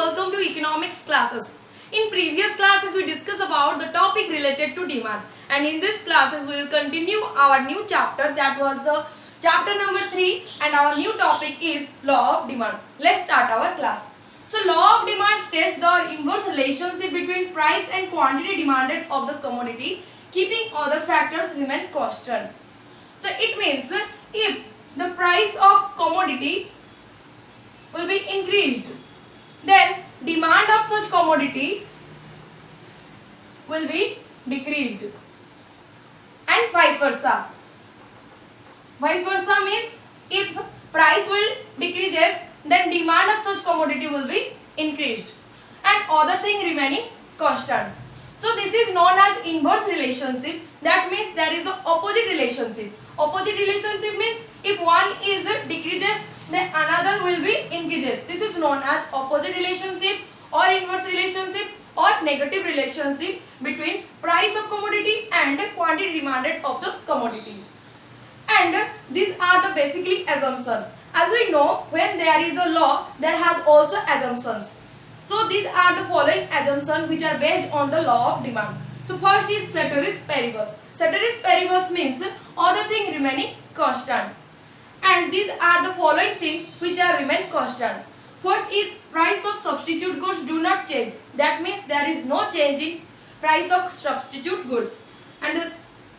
welcome to economics classes. In previous classes we discussed about the topic related to demand, and in this classes we will continue our new chapter, that was the chapter number 3, and our new topic is law of demand. Let's start our class. So law of demand states the inverse relationship between price and quantity demanded of the commodity, keeping other factors remain constant. So it means if the price of commodity will be increased, then demand of such commodity will be decreased, and vice versa. Vice versa means if price will decreases, then demand of such commodity will be increased and other thing remaining constant. So this is known as inverse relationship. That means there is an opposite relationship. Opposite relationship means if one is decreases, then another will be increases. This is known as opposite relationship or inverse relationship or negative relationship between price of commodity and quantity demanded of the commodity. And these are the basically assumptions. As we know, when there is a law, there has also assumptions. So these are the following assumptions which are based on the law of demand. So first is ceteris paribus. Ceteris paribus means other thing remaining constant. And these are the following things which are remain constant. First is price of substitute goods do not change. That means there is no change in price of substitute goods. And the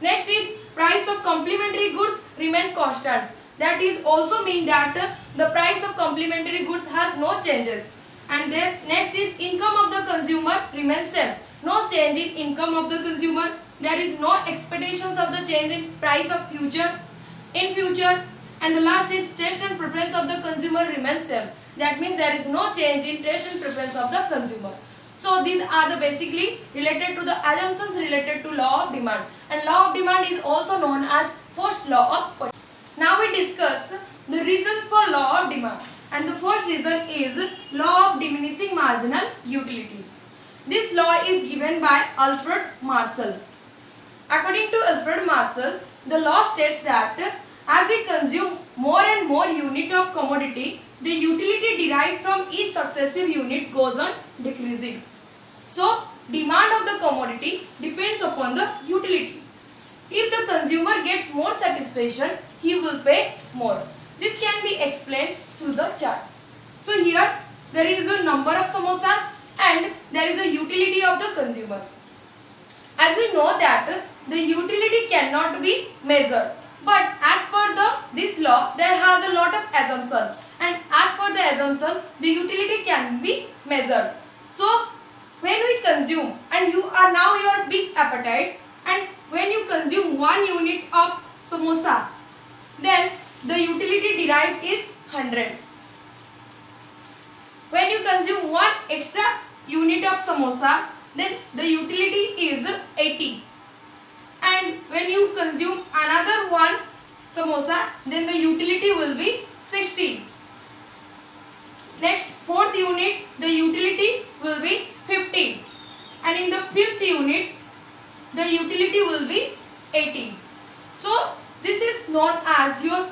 next is price of complementary goods remain constant. That is also mean that the price of complementary goods has no changes. And then next is income of the consumer remains same. No change in income of the consumer. There is no expectations of the change in price of in future. And the last is taste and preference of the consumer remains same. That means there is no change in taste and preference of the consumer. So these are the basically related to the assumptions related to law of demand. And law of demand is also known as first law of purchase. Now we discuss the reasons for law of demand. And the first reason is law of diminishing marginal utility. This law is given by Alfred Marshall. According to Alfred Marshall, the law states that as we consume more and more unit of commodity, the utility derived from each successive unit goes on decreasing. So, demand of the commodity depends upon the utility. If the consumer gets more satisfaction, he will pay more. This can be explained through the chart. So, here there is a number of samosas and there is a utility of the consumer. As we know that the utility cannot be measured. But as per this law, there has a lot of assumption, and as per the assumption, the utility can be measured. So, when we consume, and you are now your big appetite, and when you consume 1 unit of samosa, then the utility derived is 100. When you consume 1 extra unit of samosa, then the utility is 80. And when you consume another 1 samosa, then the utility will be 60. Next, 4th unit, the utility will be 50. And in the 5th unit, the utility will be 80. So, this is known as your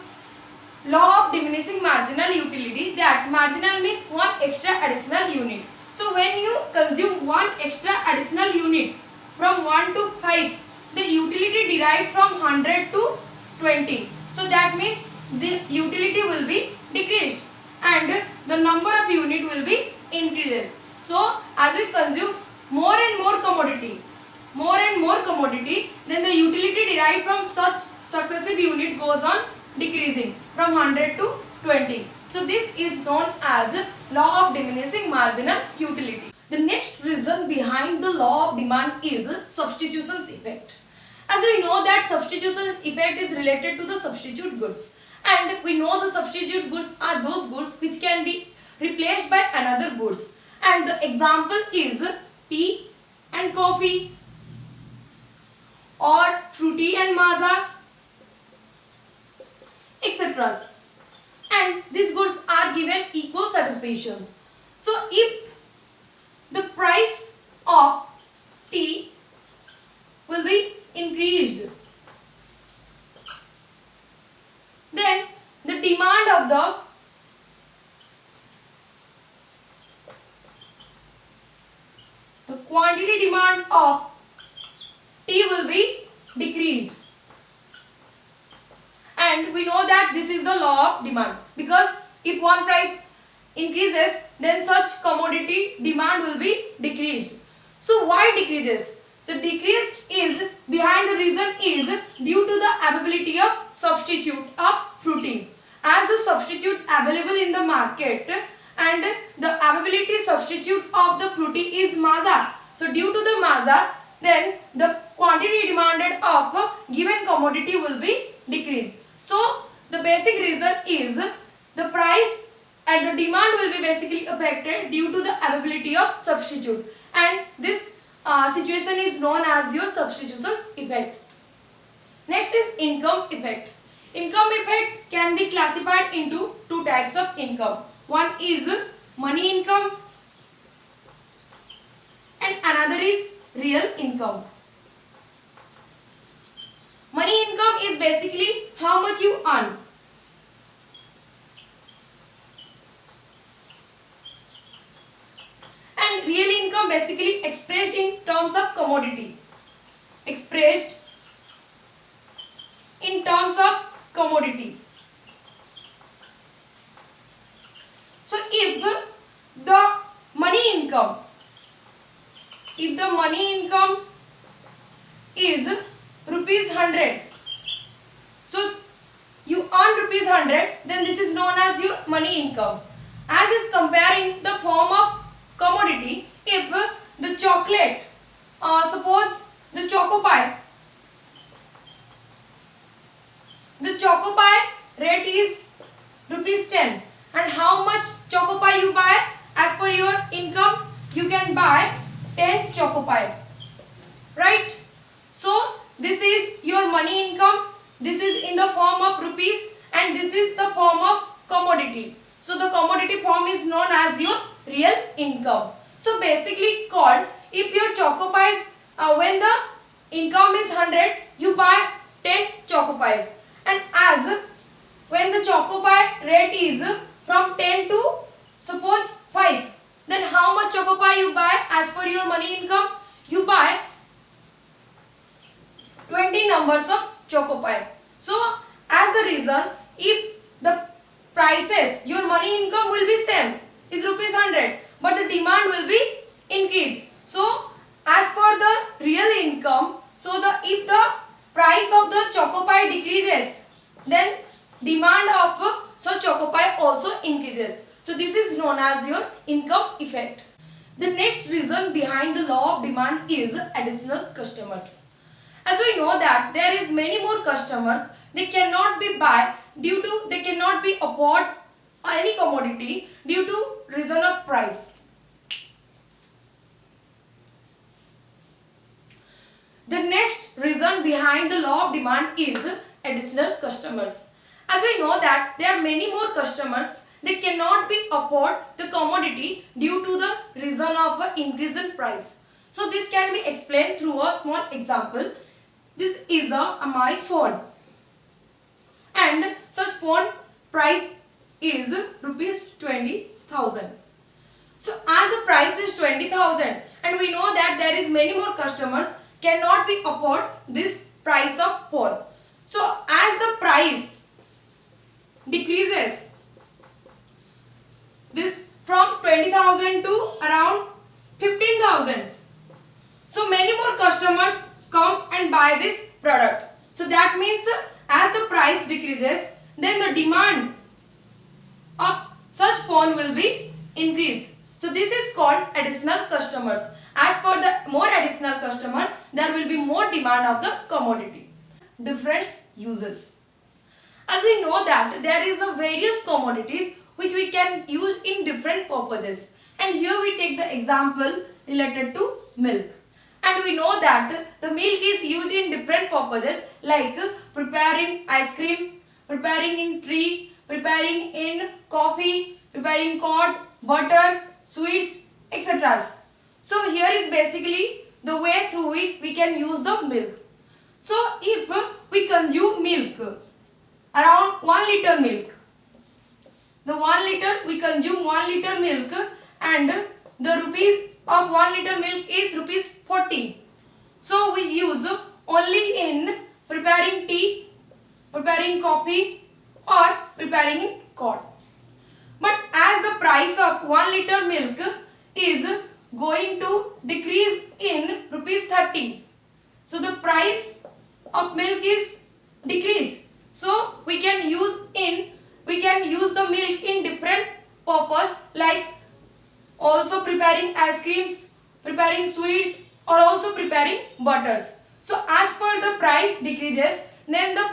law of diminishing marginal utility. That marginal means 1 extra additional unit. So, when you consume 1 extra additional unit from 1 to 5, the utility derived from 100 to 20. So that means the utility will be decreased and the number of unit will be increases. So as we consume more and more commodity, then the utility derived from such successive unit goes on decreasing from 100 to 20. So this is known as law of diminishing marginal utility. The next reason behind the law of demand is substitution effect. As we know that substitution effect is related to the substitute goods, and we know the substitute goods are those goods which can be replaced by another goods, and the example is tea and coffee or fruity and maza, etc. And these goods are given equal satisfaction. So if the price of tea will be increased, then the demand of the quantity demand of tea will be decreased. And we know that this is the law of demand, because if one price increases, then such commodity demand will be decreased. So why decreases? The decreased is, behind the reason is due to the availability of substitute of fruiting. As the substitute available in the market and the availability substitute of the fruity is maza. So due to the maza, then the quantity demanded of a given commodity will be decreased. So the basic reason is the price and the demand will be basically affected due to the availability of substitute, and this situation is known as your substitution effect. Next is income effect. Income effect can be classified into two types of income. One is money income and another is real income. Money income is basically how much you earn. And real income basically expressed in terms of commodity. Expressed in terms of commodity. So if the money income is rupees 100, so you earn rupees 100, then this is known as your money income. As is comparing the form of commodity, if the chocolate, suppose the choco pie rate is rupees 10, and how much choco pie you buy? As per your income, you can buy 10 choco pie, right? So this is your money income. This is in the form of rupees and this is the form of commodity. So the commodity form is known as your real income. So basically called, if your choco pies, when the income is 100, you buy 10 choco pies, and as when the choco pie rate is from 10 to suppose 5, then how much choco pie you buy? As per your money income, you buy 20 numbers of choco pie. So as the reason, if the prices, your money income will be same, is rupees 100, but the demand will be increased. So as per the real income, so if the price of the choco pie decreases, then demand of such choco pie also increases. So this is known as your income effect. The next reason behind the law of demand is additional customers. As we know that there is many more customers, they cannot be they cannot be afford any commodity due to reason of price. The next reason behind the law of demand is additional customers. As we know that there are many more customers, they cannot be afford the commodity due to the reason of increase in price. So this can be explained through a small example. This is my phone, and such phone price is rupees 20,000. So as the price is 20,000 and we know that there is many more customers cannot be afford this price of phone. So as the price decreases, this from 20,000 to around 15,000. So many more customers come and buy this product. So that means as the price decreases, then the demand of such phone will be increased. So this is called additional customers. As per the more additional customer, there will be more demand of the commodity. Different uses. As we know that there is a various commodities which we can use in different purposes. And here we take the example related to milk. And we know that the milk is used in different purposes like preparing ice cream, preparing in tea, preparing in coffee, preparing curd, butter, sweets, etc. So here is basically the way through which we can use the milk. So if we consume milk, around 1 liter milk, we consume 1 liter milk, and the rupees of 1 liter milk is rupees 40. So we use only in preparing tea, preparing coffee or preparing in curd. But as the price of 1 liter milk is going to decrease in rupees 30. So the price of milk is decreased. So we can use the milk in different purpose, like also preparing ice creams, preparing sweets, or also preparing butters. So as per the price decreases, then the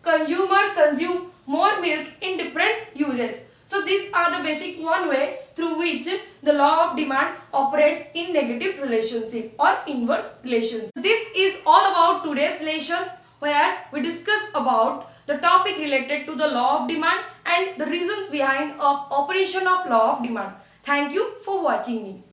consumer consume more milk in different uses. So these are the basic one way through which the law of demand operates in negative relationship or inverse relationship. This is all about today's lesson, where we discuss about the topic related to the law of demand and the reasons behind of operation of law of demand. Thank you for watching me.